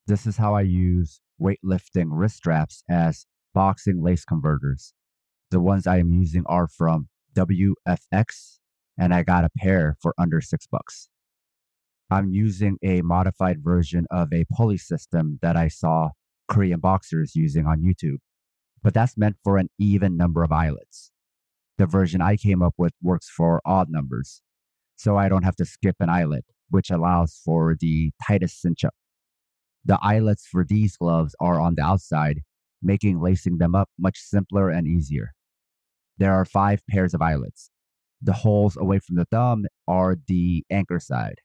This is how I use weightlifting wrist straps as boxing lace converters. The ones I am using are from WFX, and I got a pair for under $6. I'm using a modified version of a pulley system that I saw Korean boxers using on YouTube, but that's meant for an even number of eyelets. The version I came up with works for odd numbers, so I don't have to skip an eyelet, which allows for the tightest cinch up. The eyelets for these gloves are on the outside, making lacing them up much simpler and easier. There are 5 pairs of eyelets. The holes away from the thumb are the anchor side.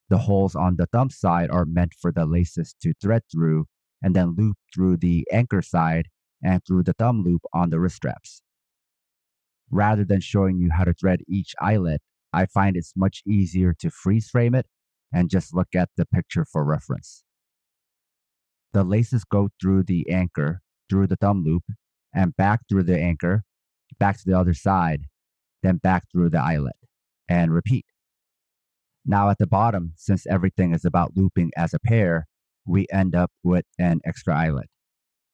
The holes on the thumb side are meant for the laces to thread through and then loop through the anchor side and through the thumb loop on the wrist straps. Rather than showing you how to thread each eyelet, I find it's much easier to freeze frame it and just look at the picture for reference. The laces go through the anchor, through the thumb loop, and back through the anchor, back to the other side, then back through the eyelet, and repeat. Now at the bottom, since everything is about looping as a pair, we end up with an extra eyelet.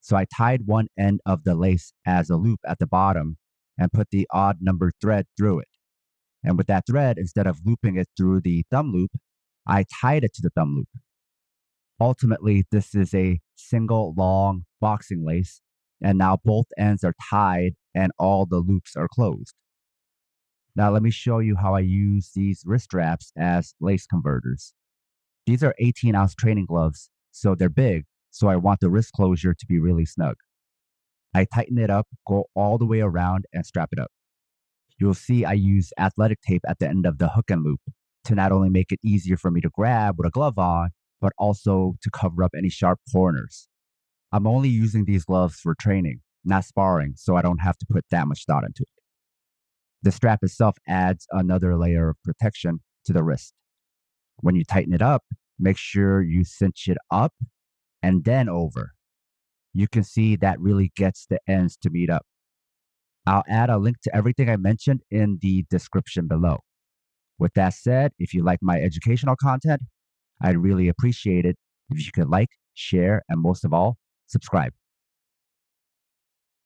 So I tied one end of the lace as a loop at the bottom and put the odd numbered thread through it. And with that thread, instead of looping it through the thumb loop, I tied it to the thumb loop. Ultimately, this is a single long boxing lace, and now both ends are tied and all the loops are closed. Now let me show you how I use these wrist straps as lace converters. These are 18-ounce training gloves, so they're big, so I want the wrist closure to be really snug. I tighten it up, go all the way around, and strap it up. You'll see I use athletic tape at the end of the hook and loop to not only make it easier for me to grab with a glove on, but also to cover up any sharp corners. I'm only using these gloves for training, not sparring, so I don't have to put that much thought into it. The strap itself adds another layer of protection to the wrist. When you tighten it up, make sure you cinch it up and then over. You can see that really gets the ends to meet up. I'll add a link to everything I mentioned in the description below. With that said, if you like my educational content, I'd really appreciate it if you could like, share, and most of all, subscribe.